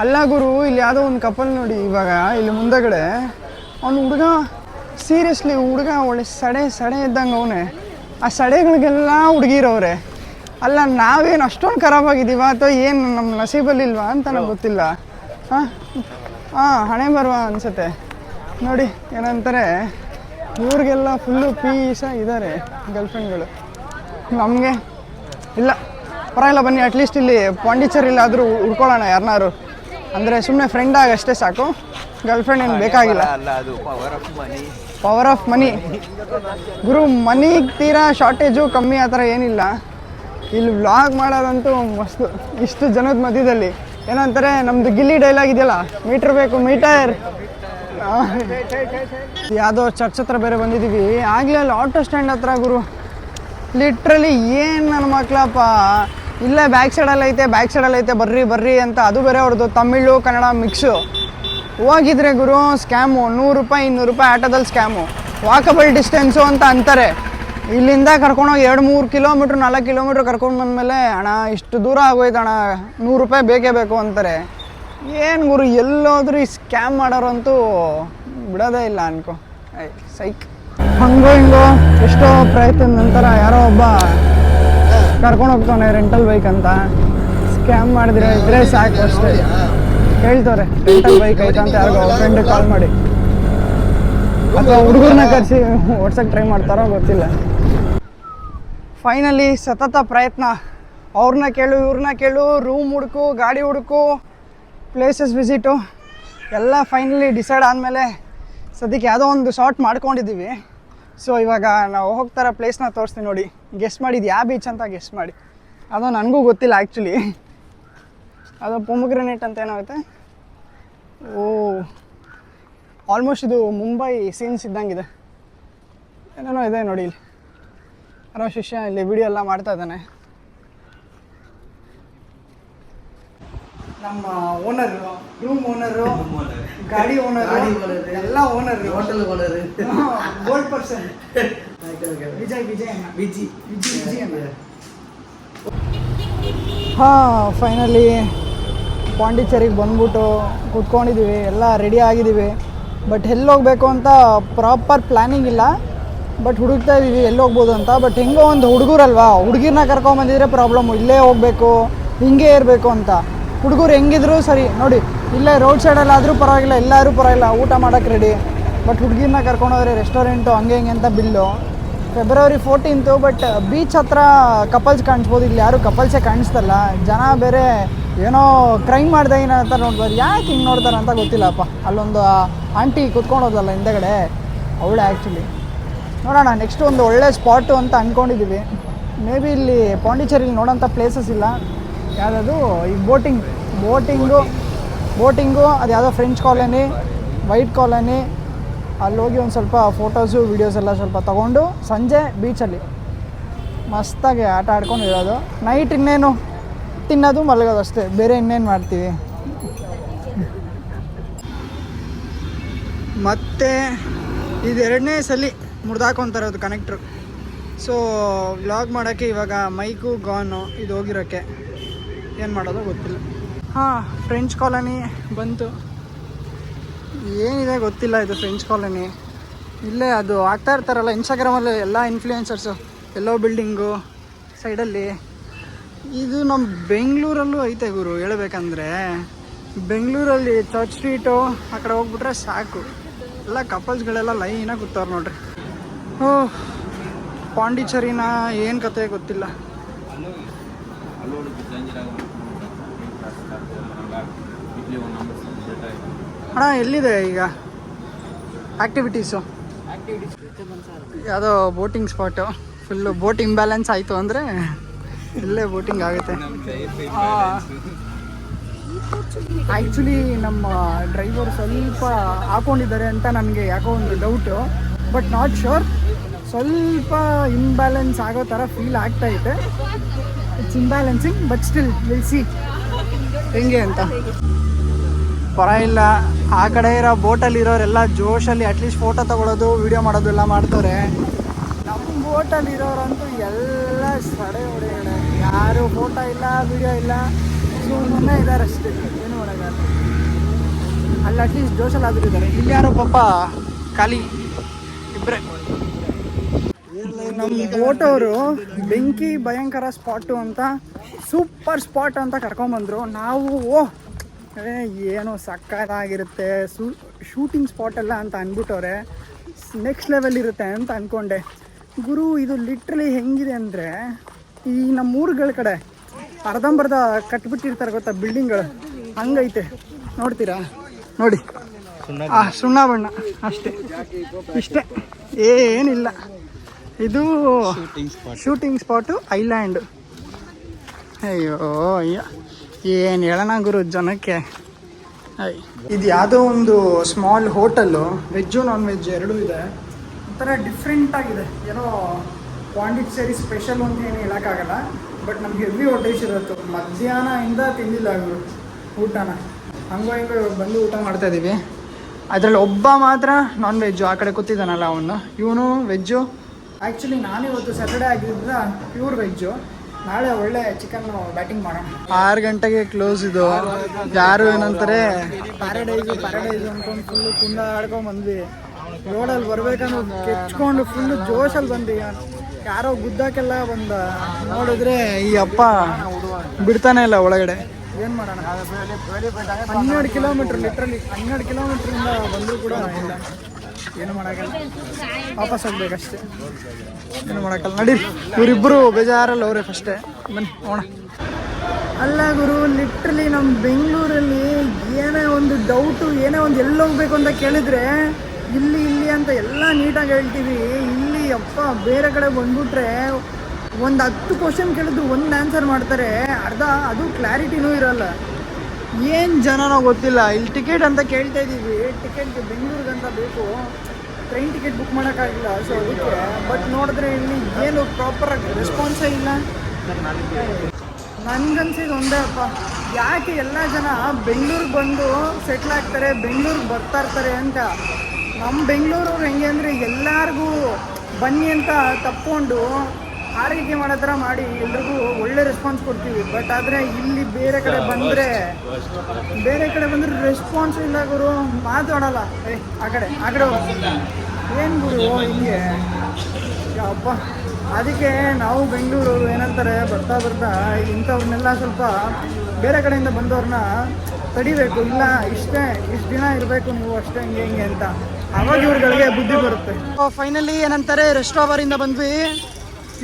ಅಲ್ಲ ಗುರು, ಇಲ್ಲಿ ಯಾವುದೋ ಒಂದು ಕಪಲ್ ನೋಡಿ ಇವಾಗ ಇಲ್ಲಿ ಮುಂದಗಡೆ. ಅವ್ನು ಹುಡುಗ ಸೀರಿಯಸ್ಲಿ ಒಳ್ಳೆ ಸಡೆ ಇದ್ದಂಗೆ ಅವನೇ. ಆ ಸಡೆಗಳಿಗೆಲ್ಲ ಹುಡುಗಿರವ್ರೆ. ಅಲ್ಲ ನಾವೇನು ಅಷ್ಟೊಂದು ಖರಾಬಾಗಿದ್ದೀವ ಅಥವಾ ಏನು ನಮ್ಮ ನಸೀಬಲ್ಲಿಲ್ವಾ ಅಂತ ನನಗೆ ಗೊತ್ತಿಲ್ಲ. ಹಾಂ ಹಣೆ ಬರುವ ಅನಿಸುತ್ತೆ ನೋಡಿ. ಏನಂತಾರೆ ಇವ್ರಿಗೆಲ್ಲ ಫುಲ್ಲು ಪೀಸಾಗಿದ್ದಾರೆ ಗರ್ಲ್ಫ್ರೆಂಡ್ಗಳು. ನಮಗೆ ಇಲ್ಲ, ಪರವಾಗಿಲ್ಲ ಬನ್ನಿ. ಅಟ್ಲೀಸ್ಟ್ ಇಲ್ಲಿ ಪಾಂಡಿಚೇರಿಲಾದರೂ ಹುಡ್ಕೊಳ್ಳೋಣ ಯಾರನ್ನಾರು. ಅಂದರೆ ಸುಮ್ಮನೆ ಫ್ರೆಂಡ್ ಆಗಷ್ಟೇ ಸಾಕು, ಗರ್ಲ್ಫ್ರೆಂಡ್ ಏನು ಬೇಕಾಗಿಲ್ಲ. ಪವರ್ ಆಫ್ ಮನಿ ಗುರು. ಮನಿಗೆ ತೀರಾ ಶಾರ್ಟೇಜು ಕಮ್ಮಿ ಆ ಥರ ಏನಿಲ್ಲ. ಇಲ್ಲಿ ವ್ಲಾಗ್ ಮಾಡೋದಂತೂ ಮಸ್ತು. ಇಷ್ಟು ಜನದ ಮಧ್ಯದಲ್ಲಿ ಏನಂತಾರೆ ನಮ್ಮದು ಗಿಲ್ಲಿ ಡೈಲಾಗ್ ಇದೆಯಲ್ಲ, ಮೀಟ್ರ್ ಬೇಕು ಮೀಟರ್. ಯಾವುದೋ ಚರ್ಚ್ ಹತ್ರ ಬೇರೆ ಬಂದಿದ್ದೀವಿ. ಆಗಲೇ ಅಲ್ಲಿ ಆಟೋ ಸ್ಟ್ಯಾಂಡ್ ಹತ್ರ ಗುರು, ಲಿಟ್ರಲಿ ಏನು ನನ್ನ ಮಕ್ಕಳಪ್ಪ, ಇಲ್ಲೇ ಬ್ಯಾಕ್ ಸೈಡಲ್ಲಿ ಐತೆ ಬರ್ರಿ ಅಂತ. ಅದು ಬೇರೆ ಅವ್ರದ್ದು ತಮಿಳು ಕನ್ನಡ ಮಿಕ್ಸು. ಹೋಗಿದ್ರೆ ಗುರು ಸ್ಕ್ಯಾಮು. 100 ರೂಪಾಯಿ 200 ರೂಪಾಯಿ ಆಟೋದಲ್ಲಿ ಸ್ಕ್ಯಾಮು. ವಾಕಬಲ್ ಡಿಸ್ಟೆನ್ಸು ಅಂತ ಅಂತಾರೆ. ಇಲ್ಲಿಂದ ಕರ್ಕೊಂಡೋಗಿ 2-3 ಕಿಲೋಮೀಟ್ರ್ 4 ಕಿಲೋಮೀಟ್ರ್ ಕರ್ಕೊಂಡು ಬಂದಮೇಲೆ ಅಣ್ಣ ಇಷ್ಟು ದೂರ ಆಗೋಯ್ತು ಅಣ್ಣ, 100 ರೂಪಾಯಿ ಬೇಕೇ ಬೇಕು ಅಂತಾರೆ. ಏನು ಗುರು, ಎಲ್ಲೋದ್ರೂ ಈ ಸ್ಕ್ಯಾಮ್ ಮಾಡೋರಂತೂ ಬಿಡೋದೇ ಇಲ್ಲ ಅನ್ಕೋ. ಸೈಕ್. ಹಂಗೋ ಎಷ್ಟೋ ಪ್ರಯತ್ನದ ನಂತರ ಯಾರೋ ಒಬ್ಬ ಕರ್ಕೊಂಡು ಹೋಗ್ತಾನೆ ರೆಂಟಲ್ ಬೈಕ್ ಅಂತ. ಸ್ಕ್ಯಾಮ್ ಮಾಡಿದ್ರೆ ಇದ್ರೆ ಸಾಕು ಅಷ್ಟೇ. ಹೇಳ್ತಾರೆ ರೆಂಟಲ್ ಬೈಕ್ ಐತೆ ಅಂತ ಯಾರಿಗೋ ಫ್ರೆಂಡಿಗೆ ಕಾಲ್ ಮಾಡಿ, ಅಥವಾ ಹುಡುಗರನ್ನ ಕರೆಸಿ ಓಡ್ಸೋಕ್ಕೆ ಟ್ರೈ ಮಾಡ್ತಾರೋ ಗೊತ್ತಿಲ್ಲ. ಫೈನಲಿ ಸತತ ಪ್ರಯತ್ನ. ಅವ್ರನ್ನ ಕೇಳು ಇವ್ರನ್ನ ಕೇಳು, ರೂಮ್ ಹುಡುಕು, ಗಾಡಿ ಹುಡುಕು, ಪ್ಲೇಸಸ್ ವಿಸಿಟು ಎಲ್ಲ ಫೈನಲಿ ಡಿಸೈಡ್ ಆದಮೇಲೆ ಸದ್ಯಕ್ಕೆ ಯಾವುದೋ ಒಂದು ಶಾರ್ಟ್ ಮಾಡ್ಕೊಂಡಿದ್ದೀವಿ. ಸೊ ಇವಾಗ ನಾವು ಹೋಗ್ತಾರ ಪ್ಲೇಸ್ನ ತೋರಿಸ್ತೀನಿ ನೋಡಿ. ಗೆಸ್ಟ್ ಮಾಡಿದ್ದು ಯಾವ ಬೀಚ್ ಅಂತ ಗೆಸ್ಟ್ ಮಾಡಿ. ಅದು ನನಗೂ ಗೊತ್ತಿಲ್ಲ ಆ್ಯಕ್ಚುಲಿ. ಅದು ಪೊಮಗ್ರೆನೇಟ್ ಅಂತ ಏನಾಗುತ್ತೆ. ಆಲ್ಮೋಸ್ಟ್ ಇದು ಮುಂಬೈ ಸೀನ್ಸ್ ಇದ್ದಂಗಿದೆ. ಏನೇನೋ ಇದೆ ನೋಡಿ. ಇಲ್ಲಿ ಯಾರೋ ಶಿಷ್ಯ ಇಲ್ಲಿ ವಿಡಿಯೋ ಎಲ್ಲ ಮಾಡ್ತಾ ಇದ್ದಾನೆ. ನಮ್ಮ ಓನರು, ರೂಮ್ ಓನರು, ಗಾಡಿ ಓನರು, ಎಲ್ಲ owner, hotel owner, gold person Vijay ಅಣ್ಣ. ಹಾಂ, ಫೈನಲಿ ಪಾಂಡಿಚೇರಿಗೆ ಬಂದ್ಬಿಟ್ಟು ಕೂತ್ಕೊಂಡಿದ್ದೀವಿ. ಎಲ್ಲ ರೆಡಿ ಆಗಿದ್ದೀವಿ. ಬಟ್ ಎಲ್ಲಿ ಹೋಗಬೇಕು ಅಂತ ಪ್ರಾಪರ್ ಪ್ಲ್ಯಾನಿಂಗ್ ಇಲ್ಲ. ಬಟ್ ಹುಡುಕ್ತಾ ಇದ್ದೀವಿ ಎಲ್ಲಿ ಹೋಗ್ಬೋದು ಅಂತ. ಬಟ್ ಹೆಂಗೋ ಒಂದು ಹುಡುಗರಲ್ವಾ, ಹುಡುಗಿರನ್ನ ಕರ್ಕೊಂಬಂದಿದ್ರೆ ಪ್ರಾಬ್ಲಮ್ಮು. ಇಲ್ಲೇ ಹೋಗಬೇಕು, ಹಿಂಗೆ ಇರಬೇಕು ಅಂತ. ಹುಡುಗರು ಹೆಂಗಿದ್ರು ಸರಿ ನೋಡಿ, ಇಲ್ಲೇ ರೋಡ್ ಸೈಡಲ್ಲಾದರೂ ಪರವಾಗಿಲ್ಲ, ಎಲ್ಲರೂ ಪರವಾಗಿಲ್ಲ, ಊಟ ಮಾಡೋಕ್ಕೆ ರೆಡಿ. ಬಟ್ ಹುಡುಗಿರನ್ನ ಕರ್ಕೊಂಡೋದ್ರೆ ರೆಸ್ಟೋರೆಂಟು ಹಂಗೆ ಹಿಂಗೆ ಅಂತ bill. February 14th. But beach ಹತ್ರ ಕಪಲ್ಸ್ ಕಾಣಿಸ್ಬೋದು. ಇಲ್ಲಿ ಯಾರು ಕಪಲ್ಸೇ ಕಾಣಿಸ್ತಲ್ಲ. ಜನ ಬೇರೆ ಏನೋ ಕ್ರೈಮ್ ಮಾಡಿದೆ ಏನೋ ಅಂತ ನೋಡ್ಬೋದು. ಯಾಕೆ ಹಿಂಗೆ ನೋಡ್ತಾರೆ ಅಂತ ಗೊತ್ತಿಲ್ಲಪ್ಪ. ಅಲ್ಲೊಂದು ಆಂಟಿ ಕೂತ್ಕೊಂಡು ಹೋದಲ್ಲ ಹಿಂದೆಗಡೆ, ಅವಳೆ ಆ್ಯಕ್ಚುಲಿ. ನೋಡೋಣ ನೆಕ್ಸ್ಟ್ ಒಂದು ಒಳ್ಳೆ ಸ್ಪಾಟು ಅಂತ ಅಂದ್ಕೊಂಡಿದ್ದೀವಿ. ಮೇ ಬಿ ಇಲ್ಲಿ ಪಾಂಡಿಚೇರಿಲಿ ನೋಡೋಂಥ ಪ್ಲೇಸಸ್ ಇಲ್ಲ. ಯಾವುದದು ಈ ಬೋಟಿಂಗು ಅದು ಯಾವುದೋ ಫ್ರೆಂಚ್ ಕಾಲೋನಿ, ವೈಟ್ ಕಾಲೋನಿ, ಅಲ್ಲಿ ಹೋಗಿ ಒಂದು ಸ್ವಲ್ಪ ಫೋಟೋಸು ವೀಡಿಯೋಸ್ ಎಲ್ಲ ಸ್ವಲ್ಪ ತೊಗೊಂಡು ಸಂಜೆ ಬೀಚಲ್ಲಿ ಮಸ್ತಾಗಿ ಆಟ ಆಡ್ಕೊಂಡು ಇರೋದು. ನೈಟ್ ಇನ್ನೇನು ತಿನ್ನೋದು ಮಲಗೋದು ಅಷ್ಟೇ, ಬೇರೆ ಇನ್ನೇನು ಮಾಡ್ತೀವಿ. ಮತ್ತು ಇದು 2ನೇ ಸಲ ಮುರಿದಾಕೊಂತಾರದು ಕನೆಕ್ಟ್ರು. ಸೊ ವ್ಲಾಗ್ ಮಾಡೋಕ್ಕೆ ಇವಾಗ ಮೈಕು ಗಾನು ಇದು ಹೋಗಿರೋಕ್ಕೆ ಏನು ಮಾಡೋದು ಗೊತ್ತಿಲ್ಲ. ಹಾಂ, ಫ್ರೆಂಚ್ ಕಾಲೋನಿ ಬಂತು. ಏನಿದೆ ಗೊತ್ತಿಲ್ಲ, ಇದು ಫ್ರೆಂಚ್ ಕಾಲೋನಿ. ಇಲ್ಲೇ ಅದು ಆಗ್ತಾ ಇರ್ತಾರಲ್ಲ ಇನ್ಸ್ಟಾಗ್ರಾಮಲ್ಲಿ ಎಲ್ಲ ಇನ್ಫ್ಲೂಯೆನ್ಸರ್ಸು, ಎಲ್ಲೋ ಬಿಲ್ಡಿಂಗು ಸೈಡಲ್ಲಿ. ಇದು ನಮ್ಮ ಬೆಂಗಳೂರಲ್ಲೂ ಐತೆ ಗುರು. ಹೇಳ್ಬೇಕಂದ್ರೆ ಬೆಂಗಳೂರಲ್ಲಿ ಚರ್ಚ್ ಸ್ಟ್ರೀಟು ಆ ಕಡೆ ಹೋಗ್ಬಿಟ್ರೆ ಸಾಕು, ಎಲ್ಲ ಕಪಲ್ಸ್ಗಳೆಲ್ಲ ಲೈನಾಗಿ ಕೂತವ್ರು ನೋಡ್ರಿ. ಓಹ್, ಪಾಂಡಿಚೇರಿನ ಏನು ಕತೆ ಗೊತ್ತಿಲ್ಲ. ಅಣ್ಣ ಎಲ್ಲಿದೆ ಈಗ ಆ್ಯಕ್ಟಿವಿಟೀಸು? ಯಾವುದೋ boating spot. Full boat imbalance ಆಯಿತು ಅಂದರೆ ಇಲ್ಲೇ ಬೋಟಿಂಗ್ ಆಗುತ್ತೆ. ಆ್ಯಕ್ಚುಲಿ ನಮ್ಮ ಡ್ರೈವರ್ ಸ್ವಲ್ಪ ಹಾಕೊಂಡಿದ್ದಾರೆ ಅಂತ ನನಗೆ ಯಾಕೋ ಒಂದು ಡೌಟು, ಬಟ್ ನಾಟ್ ಶೋರ್. ಸ್ವಲ್ಪ ಇಂಬ್ಯಾಲೆನ್ಸ್ ಆಗೋ ಥರ ಫೀಲ್ ಆಗ್ತಾಯಿದೆ. It's imbalancing, but still will see ಹೆಂಗೆ ಅಂತ. ಪರವಾಗಿಲ್ಲ, ಆ ಕಡೆ ಇರೋ ಬೋಟಲ್ಲಿ ಇರೋರೆಲ್ಲ ಜೋಶಲ್ಲಿ ಅಟ್ಲೀಸ್ಟ್ ಫೋಟೋ ತೊಗೊಳೋದು ವೀಡಿಯೋ ಮಾಡೋದು ಎಲ್ಲ ಮಾಡ್ತಾರೆ. ನಮ್ಮ ಬೋಟಲ್ಲಿ ಇರೋರಂತೂ ಎಲ್ಲ ಸಡೆ ಹೊಡೆಗಡೆ, ಯಾರು ಫೋಟೋ ಇಲ್ಲ ವೀಡಿಯೋ ಇಲ್ಲ, ಸುಮ್ಮನೆ ಇದ್ದಾರೆ ಅಷ್ಟೇ, ಏನು ಮಾಡೋಕ್ಕಾಗಲ್ಲ. ಅಲ್ಲಿ ಅಟ್ಲೀಸ್ಟ್ ಜೋಶಲ್ಲಿ ಆದರೂ ಇದ್ದಾರೆ. ಇಲ್ಲಿ ಯಾರೋ ಪಾಪ ಖಾಲಿ ಇಬ್ಬರೇ. ನಮ್ಮ ಬೋಟವರು ಬೆಂಕಿ ಭಯಂಕರ ಸ್ಪಾಟು ಅಂತ, ಸೂಪರ್ ಸ್ಪಾಟ್ ಅಂತ ಕರ್ಕೊಂಬಂದರು. ನಾವು ಏನು ಸಕ್ಕತ್ತಾಗಿರುತ್ತೆ ಶೂಟಿಂಗ್ ಸ್ಪಾಟೆಲ್ಲ ಅಂತ ಅಂದ್ಬಿಟ್ಟವ್ರೆ. ನೆಕ್ಸ್ಟ್ ಲೆವೆಲ್ ಇರುತ್ತೆ ಅಂತ ಅಂದ್ಕೊಂಡೆ. ಗುರು, ಇದು ಲಿಟ್ರಲಿ ಹೆಂಗಿದೆ ಅಂದರೆ, ಈ ನಮ್ಮ ಊರುಗಳ ಕಡೆ ಅರ್ಧಂಬರ್ಧ ಕಟ್ಬಿಟ್ಟಿರ್ತಾರೆ ಗೊತ್ತಾ ಬಿಲ್ಡಿಂಗ್ಗಳು, ಹಂಗೈತೆ. ನೋಡ್ತೀರಾ? ನೋಡಿ, ಸುಣ್ಣ ಬಣ್ಣ ಅಷ್ಟೇ, ಇಷ್ಟೇ, ಏನಿಲ್ಲ. ಇದು ಶೂಟಿಂಗ್ ಸ್ಪಾಟು ಐಲ್ಯಾಂಡ್. ಅಯ್ಯೋ ಅಯ್ಯ, ಏನು ಹೇಳೋಣ ಗುರು ಜನಕ್ಕೆ. ಇದು ಯಾವುದೋ ಒಂದು small hotel, veg non veg ಎರಡೂ ಇದೆ. ಒಂಥರ ಡಿಫ್ರೆಂಟ್ ಆಗಿದೆ, ಏನೋ ಪಾಂಡಿಚೇರಿ ಸ್ಪೆಷಲ್ ಅಂತ ಏನು ಹೇಳೋಕ್ಕಾಗಲ್ಲ. ಬಟ್ ನಮ್ಗೆ ಹೆವಿ ಹೊಟ್ಟೆ ಇರುತ್ತೆ. ಮಧ್ಯಾಹ್ನದಿಂದ ತಿಂದಿಲ್ಲ ಅವರು ಊಟನ, ಹಂಗೋ ಹಿಂಗೋ ಇವಾಗ ಬಂದು ಊಟ ಮಾಡ್ತಾಯಿದ್ದೀವಿ. ಅದರಲ್ಲಿ ಒಬ್ಬ ಮಾತ್ರ ನಾನ್ ವೆಜ್ಜು, ಆ ಕಡೆ ಕೂತಿದ್ದಾನಲ್ಲ ಅವನು, ಇವನು ವೆಜ್ಜು. ಆ್ಯಕ್ಚುಲಿ ನಾನಿವತ್ತು ಸ್ಯಾಟರ್ಡೇ ಆಗಿದ್ದರಿಂದ ಪ್ಯೂರ್ ವೆಜ್ಜು. ನಾಳೆ ಒಳ್ಳೆ ಚಿಕನ್ ಬ್ಯಾಟಿಂಗ್ ಮಾಡೋಣ. 6 ಗಂಟೆಗೆ ಕ್ಲೋಸ್ ಇದು. ಯಾರು ಏನಂತಾರೆ ಪ್ಯಾರಡೈಸು ಅಂದ್ಕೊಂಡು ಫುಲ್ಲು ಕುಂದ ಆಡ್ಕೊಂಡು ಬಂದ್ವಿ. ರೋಡಲ್ಲಿ ಬರ್ಬೇಕಂದ್ರೆ ಕೆಚ್ಕೊಂಡು ಫುಲ್ಲು ಜೋಶಲ್ಲಿ ಬಂದ್ವಿ. ಯಾರೋ ಗುದ್ದಕ್ಕೆಲ್ಲ ಬಂದ ನೋಡಿದ್ರೆ ಈ ಅಪ್ಪ ಬಿಡ್ತಾನೆ ಇಲ್ಲ ಒಳಗಡೆ. ಏನು ಮಾಡೋಣ, 12 ಕಿಲೋಮೀಟ್ರ್, ಲಿಟ್ರಲಿ 12 ಕಿಲೋಮೀಟ್ರಿಂದ ಬಂದರೂ ಕೂಡ ಇಲ್ಲ, ಏನು ಮಾಡೋಕ್ಕಲ್ಲ, ವಾಪಸ್ ಹೋಗ್ಬೇಕಷ್ಟೇ, ಏನು ಮಾಡೋಕ್ಕಲ್ಲ. ನಡಿ, ಇವರಿಬ್ಬರು ಬೇಜಾರಲ್ಲಿ ಅವರೇ ಫಸ್ಟೇ. ಬನ್ನಿ ಹೋಣ. ಅಲ್ಲ ಗುರು, ಲಿಟ್ರಲಿ ನಮ್ಮ ಬೆಂಗಳೂರಲ್ಲಿ ಏನೇ ಒಂದು ಡೌಟು, ಏನೇ ಒಂದು ಎಲ್ಲಿ ಹೋಗ್ಬೇಕು ಅಂತ ಕೇಳಿದ್ರೆ ಇಲ್ಲಿ ಅಂತ ಎಲ್ಲ ನೀಟಾಗಿ ಹೇಳ್ತೀವಿ. ಇಲ್ಲಿ ಅಪ್ಪ ಬೇರೆ ಕಡೆ ಬಂದ್ಬಿಟ್ರೆ ಒಂದು 10 ಕ್ವಶನ್ ಕೇಳಿದ್ರು ಒಂದು ಆನ್ಸರ್ ಮಾಡ್ತಾರೆ, ಅರ್ಧ ಅದು ಕ್ಲಾರಿಟಿನೂ ಇರೋಲ್ಲ. ಏನು ಜನನೋ ಗೊತ್ತಿಲ್ಲ. ಇಲ್ಲಿ ಟಿಕೆಟ್ ಅಂತ ಕೇಳ್ತಾ ಇದ್ದೀವಿ, ಟಿಕೆಟ್ ಬೆಂಗಳೂರಿಗಂತ ಬೇಕು, ಟ್ರೈನ್ ಟಿಕೆಟ್ ಬುಕ್ ಮಾಡೋಕ್ಕಾಗಿಲ್ಲ. ಸೊ ಅದಕ್ಕೆ ಬಟ್ ನೋಡಿದ್ರೆ ಇಲ್ಲಿ ಏನು ಪ್ರಾಪರಾಗಿ ರೆಸ್ಪಾನ್ಸೇ ಇಲ್ಲ. ನನಗನ್ಸಿದ್ದು ಒಂದೇ ಅಪ್ಪ, ಯಾಕೆ ಎಲ್ಲ ಜನ ಬೆಂಗಳೂರಿಗೆ ಬಂದು ಸೆಟ್ಲ್ ಆಗ್ತಾರೆ, ಬೆಂಗಳೂರಿಗೆ ಬರ್ತಾ ಇರ್ತಾರೆ ಅಂತ. ನಮ್ಮ ಬೆಂಗಳೂರವ್ರು ಹೆಂಗೆ ಅಂದರೆ ಎಲ್ಲರಿಗೂ ಬನ್ನಿ ಅಂತ ತಪ್ಕೊಂಡು ಆರೈಕೆ ಮಾಡೋ ಥರ ಮಾಡಿ ಎಲ್ರಿಗೂ ಒಳ್ಳೆ ರೆಸ್ಪಾನ್ಸ್ ಕೊಡ್ತೀವಿ. ಬಟ್ ಆದರೆ ಇಲ್ಲಿ ಬೇರೆ ಕಡೆ ಬಂದರೆ ರೆಸ್ಪಾನ್ಸ್ ಇಲ್ಲ ಗುರು, ಮಾತಾಡೋಲ್ಲ. ಆ ಕಡೆ ಏನು ಗುರು ಹಿಂಗೆ ಅಪ್ಪ. ಅದಕ್ಕೆ ನಾವು ಬೆಂಗಳೂರು ಏನಂತಾರೆ, ಬರ್ತಾ ಇಂಥವ್ರನ್ನೆಲ್ಲ ಸ್ವಲ್ಪ ಬೇರೆ ಕಡೆಯಿಂದ ಬಂದವ್ರನ್ನ ತಡಿಬೇಕು. ಇಲ್ಲ ಇಷ್ಟು ದಿನ ಇರಬೇಕು ನೀವು ಅಷ್ಟೇ, ಹಿಂಗೆ ಅಂತ. ಅವಾಗ ಇವ್ರುಗಳಿಗೆ ಬುದ್ಧಿ ಬರುತ್ತೆ. ಫೈನಲಿ ಏನಂತಾರೆ, ರೆಸ್ಟೋವರಿಂದ ಬಂದ್ವಿ.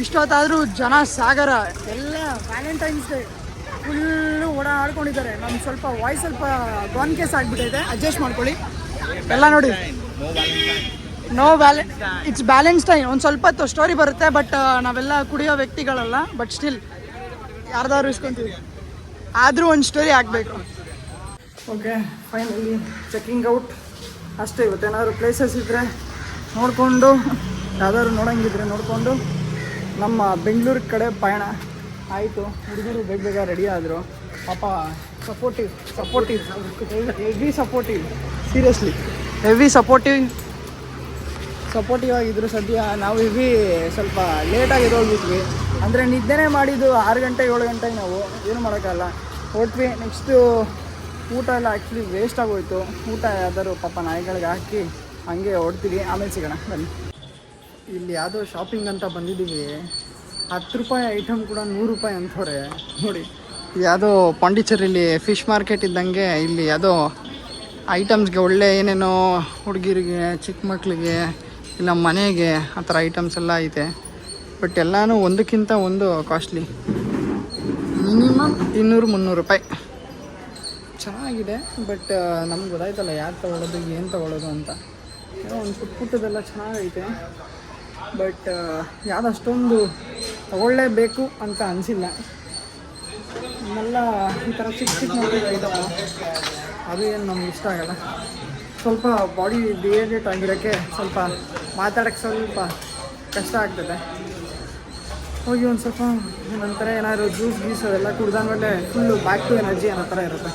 ಇಷ್ಟೊತ್ತಾದರೂ ಜನ ಸಾಗರ, ಎಲ್ಲ ವ್ಯಾಲೆಂಟೈನ್ಸ್ ಡೇ ಫುಲ್ಲು ಓಡಾಡ್ಕೊಂಡಿದ್ದಾರೆ. ನಮ್ಮ ಸ್ವಲ್ಪ ವಾಯ್ಸ್ ಸ್ವಲ್ಪ ಗಾನ್ ಕೇಸ್ ಆಗಿಬಿಟ್ಟಿದೆ, ಅಡ್ಜಸ್ಟ್ ಮಾಡ್ಕೊಳ್ಳಿ. ಎಲ್ಲ ನೋಡಿ ನೋ ಇಟ್ಸ್ ಬ್ಯಾಲೆನ್ಸ್ ಟೈಮ್. ಒಂದು ಸ್ವಲ್ಪ ಹೊತ್ತು ಸ್ಟೋರಿ ಬರುತ್ತೆ, ಬಟ್ ನಾವೆಲ್ಲ ಕುಡಿಯೋ ವ್ಯಕ್ತಿಗಳಲ್ಲ. ಬಟ್ ಸ್ಟಿಲ್ ಯಾರ್ದಾದ್ರು ಇಸ್ಕೊಂತೀವಿ, ಆದರೂ ಒಂದು ಸ್ಟೋರಿ ಆಗಬೇಕು. ಓಕೆ, ಫೈನಲಿ ಚೆಕ್ಕಿಂಗ್ ಔಟ್ ಅಷ್ಟೇ. ಇವತ್ತೇನಾದ್ರು ಪ್ಲೇಸಸ್ ಇದ್ದರೆ ನೋಡಿಕೊಂಡು, ಯಾವ್ದಾದ್ರು ನೋಡೋಂಗಿದ್ರೆ ನೋಡಿಕೊಂಡು ನಮ್ಮ ಬೆಂಗಳೂರು ಕಡೆ ಪಯಣ ಆಯಿತು. ಹುಡುಗರು ಬೇಗ ಬೇಗ ರೆಡಿ ಆದರು. ಪಾಪ supportive heavy supportive, seriously heavy supportive ಆಗಿದ್ರು. ಸದ್ಯ ನಾವು ಹೆವಿ ಸ್ವಲ್ಪ ಲೇಟಾಗಿ ಎದ್ದೋಗ್ಬಿಟ್ವಿ. ಅಂದರೆ ನಿದ್ದೆನೇ ಮಾಡಿದ್ದು 6 ಗಂಟೆ 7 ಗಂಟೆಗೆ. ನಾವು ಏನು ಮಾಡೋಕ್ಕಲ್ಲ, ಹೊರಟ್ವಿ. ನೆಕ್ಸ್ಟು ಊಟ ಎಲ್ಲ ಆ್ಯಕ್ಚುಲಿ ವೇಸ್ಟ್ ಆಗೋಯ್ತು. ಊಟ ಯಾವ್ದಾದ್ರು ಪಾಪ ನಾಯಿಗಳಿಗೆ ಹಾಕಿ ಹಂಗೆ ಹೊಡ್ತೀವಿ. ಆಮೇಲೆ ಸಿಗೋಣ ಬನ್ನಿ. ಇಲ್ಲಿ ಯಾವುದೋ ಶಾಪಿಂಗ್ ಅಂತ ಬಂದಿದ್ದೀವಿ. 10 ರೂಪಾಯಿ ಐಟಮ್ ಕೂಡ 100 ರೂಪಾಯಿ ಅಂಥವ್ರೆ ನೋಡಿ. ಯಾವುದೋ ಪಾಂಡಿಚೇರಿಲಿ ಫಿಶ್ ಮಾರ್ಕೆಟ್ ಇದ್ದಂಗೆ ಇಲ್ಲಿ ಯಾವುದೋ ಐಟಮ್ಸ್ಗೆ ಒಳ್ಳೆ ಏನೇನೋ ಹುಡುಗಿರಿಗೆ, ಚಿಕ್ಕ ಮಕ್ಕಳಿಗೆ, ಇಲ್ಲ ಮನೆಗೆ ಆ ಥರ ಐಟಮ್ಸ್ ಎಲ್ಲ ಐತೆ. ಬಟ್ ಎಲ್ಲನೂ ಒಂದಕ್ಕಿಂತ ಒಂದು ಕಾಸ್ಟ್ಲಿ. ಮಿನಿಮಮ್ 200-300 ರೂಪಾಯಿ. ಚೆನ್ನಾಗಿದೆ, ಬಟ್ ನಮ್ಗೆ ಗೊತ್ತಾಯ್ತಲ್ಲ ಯಾರು ತೊಗೊಳೋದು ಏನು ತೊಗೊಳೋದು ಅಂತ. ಏನೋ ಒಂದು ಪುಟ್ಟದೆಲ್ಲ ಚೆನ್ನಾಗೈತೆ, ಬಟ್ ಯಾವ್ದು ಅಷ್ಟೊಂದು ತೊಗೊಳ್ಳೇಬೇಕು ಅಂತ ಅನಿಸಿಲ್ಲ. ಇನ್ನೆಲ್ಲ ಈ ಥರ ಚಿಕ್ಕ ಮಕ್ಕಳಿಗೆ ಐಟಮು, ಅದು ಏನು ನಮ್ಗೆ ಇಷ್ಟ ಆಗಲ್ಲ. ಸ್ವಲ್ಪ ಬಾಡಿ ಡಿಹೈಡ್ರೇಟ್ ಆಗಿರೋಕ್ಕೆ ಸ್ವಲ್ಪ ಮಾತಾಡೋಕ್ಕೆ ಸ್ವಲ್ಪ ಕಷ್ಟ ಆಗ್ತದೆ. ಹೋಗಿ ಒಂದು ಸ್ವಲ್ಪ ನಂತರ ಏನಾದ್ರು ಜ್ಯೂಸ್ ಗೀಸ್ ಅದೆಲ್ಲ ಕುಡ್ದಾದ್ಮೇಲೆ ಫುಲ್ಲು ಬ್ಯಾಕ್ ಟು ಎನರ್ಜಿ ಅನ್ನೋ ಥರ ಇರುತ್ತೆ.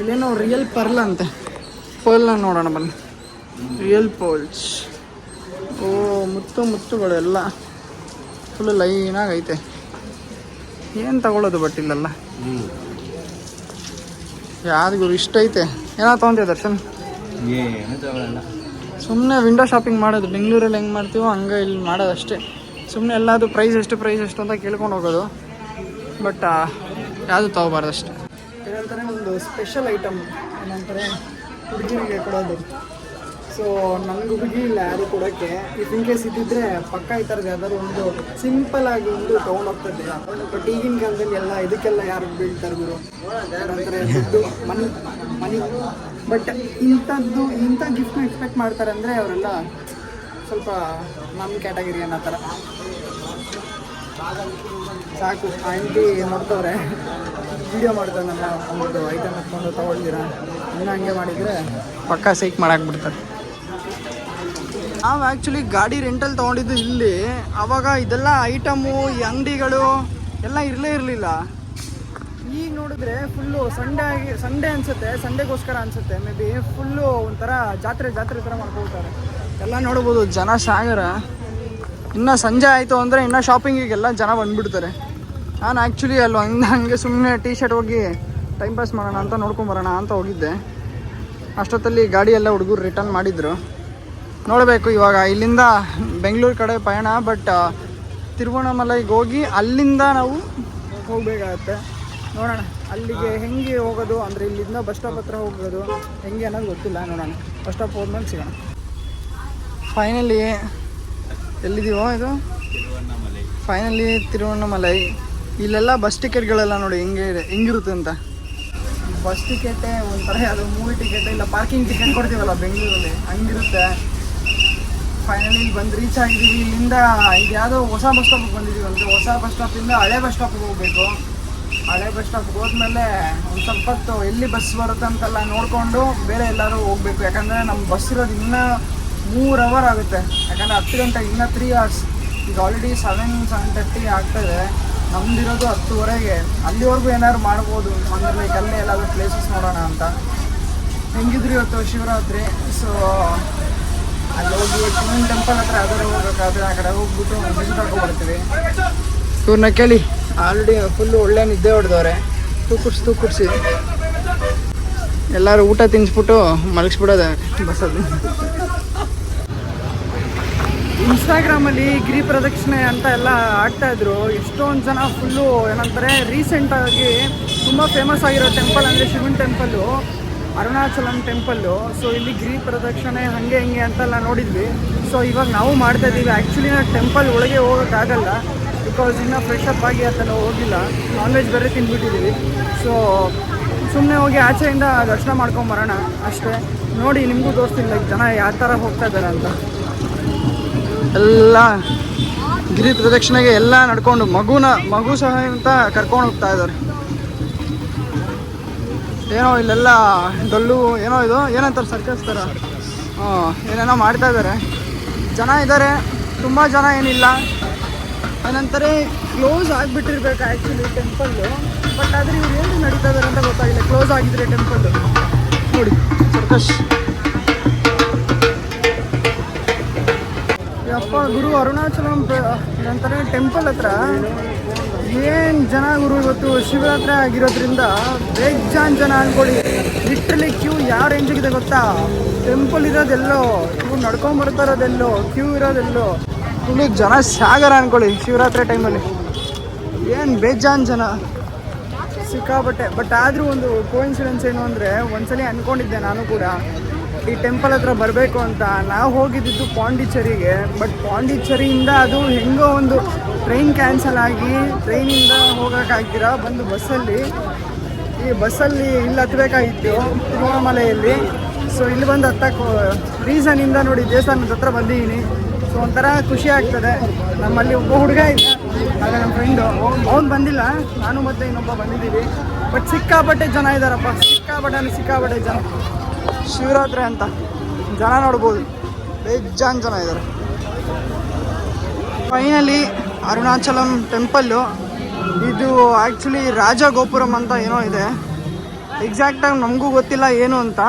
ಇಲ್ಲೇನೋ ರಿಯಲ್ ಪರ್ಲ್ ಅಂತೆ, ಪರ್ಲ್ನ ನೋಡೋಣ ಬನ್ನಿ. Real pearls. ಓ, ಮುತ್ತುಗಳು ಎಲ್ಲ ಫುಲ್ಲು ಲೈನಾಗಿ ಐತೆ. ಏನು ತಗೊಳ್ಳೋದು ಬಟ್ ಇಲ್ಲೆಲ್ಲ ಯಾರಿಗೂ ಇಷ್ಟ ಐತೆ. ಏನೋ ತೊಗೊಂತೀಯ ದರ್ಶನ್? ಏನು ತಗೊಳ್ಳಲ್ಲ, ಸುಮ್ಮನೆ ವಿಂಡೋ ಶಾಪಿಂಗ್ ಮಾಡೋದು. ಬೆಂಗಳೂರಲ್ಲಿ ಹೆಂಗೆ ಮಾಡ್ತೀವೋ ಹಂಗೆ ಇಲ್ಲಿ ಮಾಡೋದಷ್ಟೇ. ಸುಮ್ಮನೆ ಎಲ್ಲದು ಪ್ರೈಸ್ ಎಷ್ಟು ಅಂತ ಕೇಳ್ಕೊಂಡು ಹೋಗೋದು. ಬಟ್ ಯಾವುದು ತೊಗೋಬಾರ್ದು ಅಷ್ಟೇ. ಏನಂತಾರೆ, ಒಂದು ಸ್ಪೆಷಲ್ ಐಟಮ್ ಏನಂತಾರೆ ಹುಡುಗಿರಿಗೆ ಕೊಡೋದು. ಸೊ ನನಗೆ ಹುಡುಗಿ ಇಲ್ಲ ಯಾರು ಕೊಡೋಕ್ಕೆ. ಇಫ್ ಇನ್ ಕೇಸ್ ಇದ್ದಿದ್ರೆ ಪಕ್ಕ ಈ ಥರದ್ದು ಯಾವ್ದಾದ್ರು ಒಂದು ಸಿಂಪಲ್ ಆಗಿ ಒಂದು ತೊಗೊಂಡೋಗ್ತದೆ. ಬಟ್ ಈಗಿನ ಕಾಲದಲ್ಲಿ ಎಲ್ಲ ಇದಕ್ಕೆಲ್ಲ ಯಾರು ಬೀಳ್ತಾರೆ ಗುರು, ಏನಂತಾರೆ ದುಡ್ಡು, ಮನಿ. ಬಟ್ ಇಂಥ ಗಿಫ್ಟ್ನ ಎಕ್ಸ್ಪೆಕ್ಟ್ ಮಾಡ್ತಾರೆ ಅಂದರೆ ಅವರೆಲ್ಲ ಸ್ವಲ್ಪ ನಮ್ಮ ಕ್ಯಾಟಗರಿ ಅನ್ನೋ ಥರ. ಸಾಕು, ಆಂಟಿ ನೋಡ್ತವ್ರೆ, ವಿಡಿಯೋ ಮಾಡ್ತಾರೆ. ನನ್ನ ಒಂದು ಐಟಮ್ ಎತ್ಕೊಂಡು ತೊಗೊಳ್ತೀರಾ, ಇನ್ನೂ ಹಂಗೆ ಮಾಡಿದರೆ ಪಕ್ಕ ಸೈಕ್ ಮಾಡಾಕ್ಬಿಡ್ತಾರೆ. ನಾವು ಆ್ಯಕ್ಚುಲಿ ಗಾಡಿ ರೆಂಟಲ್ಲಿ ತೊಗೊಂಡಿದ್ದು ಇಲ್ಲಿ. ಆವಾಗ ಇದೆಲ್ಲ ಐಟಮು, ಈ ಅಂಗಡಿಗಳು ಎಲ್ಲ ಇರಲಿಲ್ಲ. ಈಗ ನೋಡಿದ್ರೆ ಫುಲ್ಲು ಸಂಡೇ ಅನಿಸುತ್ತೆ, ಸಂಡೇಗೋಸ್ಕರ ಅನಿಸುತ್ತೆ ಮೇ ಬಿ. ಫುಲ್ಲು ಒಂಥರ ಜಾತ್ರೆ ಥರ ಮಾಡ್ಕೊಳ್ತಾರೆ. ಎಲ್ಲ ನೋಡ್ಬೋದು, ಜನ ಸಾಗರ. ಇನ್ನು ಸಂಜೆ ಆಯಿತು ಅಂದರೆ ಇನ್ನೂ ಶಾಪಿಂಗಿಗೆಲ್ಲ ಜನ ಬಂದುಬಿಡ್ತಾರೆ. ನಾನು ಆ್ಯಕ್ಚುಲಿ ಅಲ್ಲಿ ಹಂಗೆ ಸುಮ್ಮನೆ ಟೀ ಶರ್ಟ್ ಹೋಗಿ ಟೈಮ್ ಪಾಸ್ ಮಾಡೋಣ ಅಂತ ನೋಡ್ಕೊಂಬರೋಣ ಅಂತ ಹೋಗಿದ್ದೆ. ಅಷ್ಟೊತ್ತಲ್ಲಿ ಗಾಡಿ ಎಲ್ಲ ಹುಡುಗರು ರಿಟರ್ನ್ ಮಾಡಿದರು. ನೋಡಬೇಕು ಇವಾಗ ಇಲ್ಲಿಂದ ಬೆಂಗಳೂರು ಕಡೆ ಪಯಣ. ಬಟ್ ತಿರುವಣ್ಣಾಮಲೈಗೆ ಹೋಗಿ ಅಲ್ಲಿಂದ ನಾವು ಹೋಗಬೇಕಾಗತ್ತೆ. ನೋಡೋಣ ಅಲ್ಲಿಗೆ ಹೆಂಗೆ ಹೋಗೋದು, ಅಂದರೆ ಇಲ್ಲಿಂದ ಬಸ್ ಸ್ಟಾಪ್ ಹತ್ರ ಹೋಗೋದು ಹೆಂಗೆ ಅನ್ನೋದು ಗೊತ್ತಿಲ್ಲ. ನೋಡೋಣ, ಬಸ್ ಸ್ಟಾಪ್ ಹೋದ್ಮೇಲೆ ಸಿಗೋಣ. ಫೈನಲಿ ಎಲ್ಲಿದ್ದೀವೋ ಇದು, ಫೈನಲಿ ತಿರುವಣ್ಣಾಮಲೈ. ಇಲ್ಲೆಲ್ಲ ಬಸ್ ಟಿಕೆಟ್ಗಳೆಲ್ಲ ನೋಡಿ ಹೆಂಗಿರುತ್ತೆ ಅಂತ. ಬಸ್ ಟಿಕೆಟೇ ಒಂಥರ ಅದು ಮೂವಿ ಟಿಕೆಟ್ ಇಲ್ಲ ಪಾರ್ಕಿಂಗ್ ಟಿಕೆಟ್ ಕೊಡ್ತೀವಲ್ಲ ಬೆಂಗಳೂರಲ್ಲಿ, ಹಂಗಿರುತ್ತೆ. ಫೈನಲಿ ಇಲ್ಲಿ ಬಂದು ರೀಚ್ ಆಗಿದ್ದೀವಿ. ಇಲ್ಲಿಂದ ಇದು ಯಾವುದೋ ಹೊಸ ಬಸ್ ಸ್ಟಾಪಿಗೆ ಬಂದಿದ್ದೀವಿ. ಅಂದರೆ ಹೊಸ ಬಸ್ ಸ್ಟಾಪಿಂದ ಹಳೆ ಬಸ್ ಸ್ಟಾಪಿಗೆ ಹೋಗಬೇಕು. ಹಳೆ ಬಸ್ ಸ್ಟಾಪ್ಗೆ ಹೋದ್ಮೇಲೆ ಒಂದು ಸ್ವಲ್ಪ ಹೊತ್ತು ಎಲ್ಲಿ ಬಸ್ ಬರುತ್ತೆ ಅಂತೆಲ್ಲ ನೋಡಿಕೊಂಡು ಬೇರೆ ಎಲ್ಲರೂ ಹೋಗಬೇಕು. ಯಾಕಂದರೆ ನಮ್ಮ ಬಸ್ ಇರೋದು ಇನ್ನೂ 3 ಅವರ್ ಆಗುತ್ತೆ. ಯಾಕಂದರೆ 10 ಗಂಟೆಗೆ ಇನ್ನೂ 3 hours. ಈಗ ಆಲ್ರೆಡಿ 7:30 ಆಗ್ತದೆ. ನಮ್ಮದಿರೋದು 10:30. ಅಲ್ಲಿವರೆಗೂ ಏನಾದ್ರು ಮಾಡ್ಬೋದು, ಅಂದರೆ ಲೈಕ್ ಅಲ್ಲೇ ಎಲ್ಲಾದರೂ ಪ್ಲೇಸಸ್ ನೋಡೋಣ ಅಂತ. ಹೆಂಗಿದ್ರು ಇವತ್ತು ಶಿವರಾತ್ರಿ. ಸೊ ಅಲ್ಲಿ ಹೋಗಿ ಶಿವನ ಟೆಂಪಲ್ ಹತ್ರ ಯಾವ್ದಾರು ಹೋಗ್ಬೇಕಾದ್ರೆ ಆ ಕಡೆ ಹೋಗ್ಬಿಟ್ಟು ವಿಸಿಟ್ ಹಾಕೊಂಡ್ಬರ್ತೀವಿ. ಇವ್ರನ್ನ ಕೇಳಿ, ಆಲ್ರೆಡಿ ಫುಲ್ಲು ಒಳ್ಳೆ ನಿದ್ದೆ ಹೊಡೆದವ್ರೆ. ತೂಕುಡ್ಸಿ ಎಲ್ಲರೂ ಊಟ ತಿನ್ನಿಸ್ಬಿಟ್ಟು ಮಲಗಿಸ್ಬಿಡೋದೆ ಬಸ್ಸಲ್ಲಿ. ಇನ್ಸ್ಟಾಗ್ರಾಮಲ್ಲಿ ಗಿರಿ ಪ್ರದಕ್ಷಿಣೆ ಅಂತ ಎಲ್ಲ ಆಗ್ತಾಯಿದ್ರು. ಎಷ್ಟೊಂದು ಜನ ಫುಲ್ಲು ಏನಂತಾರೆ ರೀಸೆಂಟಾಗಿ ತುಂಬ ಫೇಮಸ್ ಆಗಿರೋ ಟೆಂಪಲ್ ಅಂದರೆ ಶಿವನ ಟೆಂಪಲ್ಲು, ಅರುಣಾಚಲಂ ಟೆಂಪಲ್ಲು. ಸೊ ಇಲ್ಲಿ ಗಿರಿ ಪ್ರದಕ್ಷಿಣೆ ಹಾಗೆ ಹಿಂಗೆ ಅಂತೆಲ್ಲ ನೋಡಿದ್ವಿ. ಸೊ ಇವಾಗ ನಾವು ಮಾಡ್ತಾಯಿದ್ದೀವಿ. ಆ್ಯಕ್ಚುಲಿ ನಾವು ಟೆಂಪಲ್ ಒಳಗೆ ಹೋಗೋಕ್ಕಾಗಲ್ಲ, ಬಿಕಾಸ್ ಇನ್ನೂ ಫ್ರೆಶ್ ಅಪ್ ಆಗಿ ಅದೆಲ್ಲ ಹೋಗಿಲ್ಲ. ನಾನ್ ವೆಜ್ ಬೇರೆ ತಿಂದ್ಬಿಟ್ಟಿದ್ದೀವಿ. ಸೊ ಸುಮ್ಮನೆ ಹೋಗಿ ಆಚೆಯಿಂದ ದರ್ಶನ ಮಾಡ್ಕೊಂಬರೋಣ ಅಷ್ಟೇ. ನೋಡಿ ನಿಮಗೂ ತೋರಿಸ್ತೀನಿ ಲೈಕ್ ಜನ ಯಾವ ಥರ ಹೋಗ್ತಾ ಇದ್ದಾರೆ ಅಂತ. ಎಲ್ಲ ಗಿರಿ ಪ್ರದಕ್ಷಿಣೆಗೆ ಎಲ್ಲ ನಡ್ಕೊಂಡು ಮಗು ಸಹ ಅಂತ ಕರ್ಕೊಂಡು ಹೋಗ್ತಾ ಇದ್ದಾರೆ. ಏನೋ ಇಲ್ಲೆಲ್ಲ ಡೊಳ್ಳು ಏನೋ ಇದು ಏನಂತಾರೆ ಸರ್ಕಸ್ ಥರ ಏನೇನೋ ಮಾಡ್ತಾ ಇದ್ದಾರೆ. ಜನ ಇದ್ದಾರೆ, ತುಂಬ ಜನ ಏನಿಲ್ಲ. ಏನಂತಾರೆ ಕ್ಲೋಸ್ ಆಗಿಬಿಟ್ಟಿರ್ಬೇಕು ಆ್ಯಕ್ಚುಲಿ ಟೆಂಪಲ್ಲು. ಬಟ್ ಆದರೆ ಇವ್ರು ಏನು ನಡೀತಾ ಇದ್ದಾರೆ ಅಂತ ಗೊತ್ತಾಗಿಲ್ಲ. ಕ್ಲೋಸ್ ಆಗಿದ್ರೆ ಟೆಂಪಲ್ಲು ನೋಡಿ ಸರ್ಕಸ್. ಯಪ್ಪ ಗುರು ಅರುಣಾಚಲಂ ನಂತರ ಟೆಂಪಲ್ ಹತ್ರ ಏನು ಜನ ಗುರು. ಇವತ್ತು ಶಿವರಾತ್ರಿ ಆಗಿರೋದ್ರಿಂದ ಬೇಜಾನ್ ಜನ ಅನ್ಕೊಳ್ಳಿ. ಲಿಟ್ರಲಿ ಕ್ಯೂ ಯಾವ ರೇಂಜಿಗಿದೆ ಗೊತ್ತಾ? ಟೆಂಪಲ್ ಇರೋದೆಲ್ಲೋ, ಇವ್ರು ನಡ್ಕೊಂಬರ್ತಾ ಇರೋದೆಲ್ಲೋ, ಕ್ಯೂ ಇರೋದೆಲ್ಲೋ, ಫುಲ್ಲು ಜನ ಸಾಗರ ಅನ್ಕೊಳ್ಳಿ. ಶಿವರಾತ್ರಿ ಟೈಮಲ್ಲಿ ಏನು ಬೇಜಾನ್ ಜನ ಸಿಕ್ಕಾಬಟ್ಟೆ. ಬಟ್ ಆದರೂ ಒಂದು ಕೋಇನ್ಸಿಡೆನ್ಸ್ ಏನು ಅಂದರೆ, ಒಂದ್ಸಲಿ ಅಂದ್ಕೊಂಡಿದ್ದೆ ನಾನು ಕೂಡ ಈ ಟೆಂಪಲ್ ಹತ್ರ ಬರಬೇಕು ಅಂತ. ನಾವು ಹೋಗಿದ್ದು ಪಾಂಡಿಚೇರಿಗೆ. ಬಟ್ ಪಾಂಡಿಚೇರಿಯಿಂದ ಅದು ಹೆಂಗೋ ಒಂದು ಟ್ರೈನ್ ಕ್ಯಾನ್ಸಲ್ ಆಗಿ ಟ್ರೈನಿಂದ ಹೋಗೋಕ್ಕಾಗ್ದಿರ ಬಂದು ಈ ಬಸ್ಸಲ್ಲಿ ಇಲ್ಲಿ ಹತ್ತಬೇಕಾಗಿತ್ತು ತಿರುವಣ್ಣಾಮಲೆಯಲ್ಲಿ. ಸೊ ಇಲ್ಲಿ ಬಂದು ಹತ್ತಕ್ಕೆ ರೀಸನಿಂದ ನೋಡಿ ದೇವಸ್ಥಾನದ ಹತ್ರ ಬಂದಿದ್ದೀನಿ. ಸೊ ಒಂಥರ ಖುಷಿ ಆಗ್ತದೆ. ನಮ್ಮಲ್ಲಿ ಒಬ್ಬ ಹುಡುಗ ಇದ್ದ, ಆಗ ನಮ್ಮ ಫ್ರೆಂಡು, ಅವ್ನು ಬಂದಿಲ್ಲ, ನಾನು ಮತ್ತು ಇನ್ನೊಬ್ಬ ಬಂದಿದ್ದೀವಿ. ಬಟ್ ಸಿಕ್ಕಾಪಟ್ಟೆ ಜನ ಇದ್ದಾರಪ್ಪ, ಸಿಕ್ಕಾಪಟ್ಟೆ ಜನ. ಶಿವರಾತ್ರಿ ಅಂತ ಜನ ನೋಡ್ಬೋದು, ಬೇಜಾನ್ ಜನ ಇದ್ದಾರೆ. ಫೈನಲಿ ಅರುಣಾಚಲಂ ಟೆಂಪಲ್ಲು ಇದು ಆ್ಯಕ್ಚುಲಿ ರಾಜಗೋಪುರಂ ಅಂತ ಏನೋ ಇದೆ. ಎಕ್ಸಾಕ್ಟಾಗಿ ನಮಗೂ ಗೊತ್ತಿಲ್ಲ ಏನು ಅಂತ.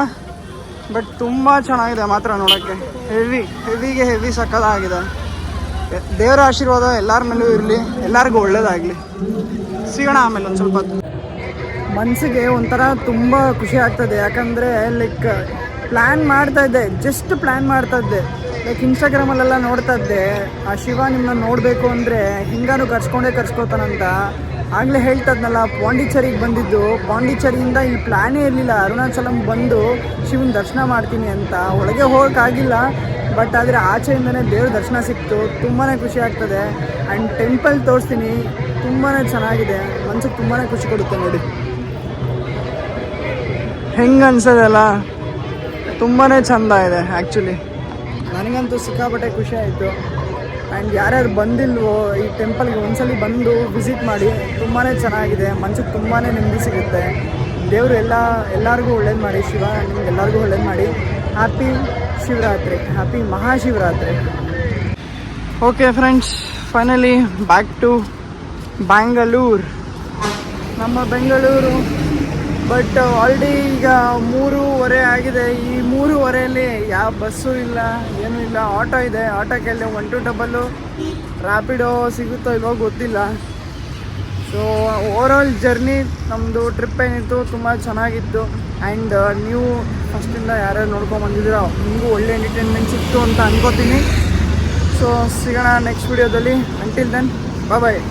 ಬಟ್ ತುಂಬ ಚೆನ್ನಾಗಿದೆ ಮಾತ್ರ ನೋಡೋಕ್ಕೆ. ಹೆವಿ ಸಕ್ಕತ್ತಾಗಿದೆ. ದೇವರ ಆಶೀರ್ವಾದ ಎಲ್ಲರ ಮೇಲೂ ಇರಲಿ, ಎಲ್ಲರಿಗೂ ಒಳ್ಳೇದಾಗಲಿ. ಸಿಗೋಣ ಆಮೇಲೆ ಒಂದು ಸ್ವಲ್ಪ ಹೊತ್ತು. ಮನಸ್ಸಿಗೆ ಒಂಥರ ತುಂಬ ಖುಷಿ ಆಗ್ತದೆ. ಯಾಕಂದರೆ ಲೈಕ್ ಜಸ್ಟ್ ಪ್ಲ್ಯಾನ್ ಮಾಡ್ತಾ ಇದ್ದೆ. ಲೈಕ್ ಇನ್ಸ್ಟಾಗ್ರಾಮಲ್ಲೆಲ್ಲ ನೋಡ್ತಾ ಇದ್ದೆ, ಆ ಶಿವ ನಿಮ್ಮನ್ನ ನೋಡಬೇಕು ಅಂದರೆ ಹಿಂಗಾನು ಕರ್ಸ್ಕೊತಾನಂತ. ಆಗಲೇ ಹೇಳ್ತದ್ನಲ್ಲ, ಪಾಂಡಿಚೇರಿಗೆ ಬಂದಿದ್ದು, ಪಾಂಡಿಚೇರಿಯಿಂದ ಇಲ್ಲಿ ಪ್ಲ್ಯಾನೇ ಇರಲಿಲ್ಲ ಅರುಣಾಚಲಂ ಬಂದು ಶಿವನ ದರ್ಶನ ಮಾಡ್ತೀನಿ ಅಂತ. ಒಳಗೆ ಹೋಗೋಕ್ಕಾಗಿಲ್ಲ, ಬಟ್ ಆದರೆ ಆಚೆಯಿಂದನೇ ದೇವ್ರ ದರ್ಶನ ಸಿಕ್ತು. ತುಂಬಾ ಖುಷಿ ಆಗ್ತದೆ. ಆ್ಯಂಡ್ ಟೆಂಪಲ್ ತೋರಿಸ್ತೀನಿ, ತುಂಬಾ ಚೆನ್ನಾಗಿದೆ, ಮನ್ಸಿಗೆ ತುಂಬಾ ಖುಷಿ ಕೊಡುತ್ತೆ ನೋಡಿ. ಹೆಂಗೆ ಅನ್ಸೋದಲ್ಲ, ತುಂಬಾ ಚೆಂದ ಇದೆ ಆ್ಯಕ್ಚುಲಿ. ನನಗಂತೂ ಸಿಕ್ಕಾಪಟ್ಟೆ ಖುಷಿ ಆಯಿತು. ಆ್ಯಂಡ್ ಯಾರ್ಯಾರು ಬಂದಿಲ್ವೋ ಈ ಟೆಂಪಲ್ಗೆ ಒಂದ್ಸಲಿ ಬಂದು ವಿಸಿಟ್ ಮಾಡಿ, ತುಂಬಾ ಚೆನ್ನಾಗಿದೆ, ಮನ್ಸಿಗೆ ತುಂಬಾ ನೆಮ್ಮದಿ ಸಿಗುತ್ತೆ. ದೇವರು ಎಲ್ಲರಿಗೂ ಒಳ್ಳೇದು ಮಾಡಿ, ಶಿವ ನಿಮ್ಗೆಲ್ಲರಿಗೂ ಒಳ್ಳೇದು ಮಾಡಿ. Happy Shivaratri, happy Mahashivaratri. Okay friends, finally back to Bangalore, ನಮ್ಮ ಬೆಂಗಳೂರು. ಬಟ್ ಆಲ್ರೆಡಿ ಈಗ 3:30 ಆಗಿದೆ. ಈ 3:30ಯಲ್ಲಿ ಯಾವ ಬಸ್ಸು ಇಲ್ಲ, ಏನೂ ಇಲ್ಲ. ಆಟೋ ಇದೆ, ಆಟೋಕ್ಕೆ 1-2 ರ್ಯಾಪಿಡೋ ಸಿಗುತ್ತೋ ಇಲ್ವೋ ಗೊತ್ತಿಲ್ಲ. ಸೊ ಓವರಾಲ್ ಜರ್ನಿ ನಮ್ಮದು ಟ್ರಿಪ್ ಏನಿತ್ತು ತುಂಬ ಚೆನ್ನಾಗಿತ್ತು. ಆ್ಯಂಡ್ ನೀವು ಫಸ್ಟಿಂದ ಯಾರ್ಯಾರು ನೋಡ್ಕೊಂಬಂದಿದ್ದೀರೋ ನಿಮಗೂ ಒಳ್ಳೆ ಎಂಟರ್ಟೈನ್ಮೆಂಟ್ ಸಿಕ್ತು ಅಂತ ಅನ್ಕೋತೀನಿ. ಸೊ ಸಿಗೋಣ ನೆಕ್ಸ್ಟ್ ವಿಡಿಯೋದಲ್ಲಿ. ಅಂಟಿಲ್ ದೆನ್ ಬಾಯ್.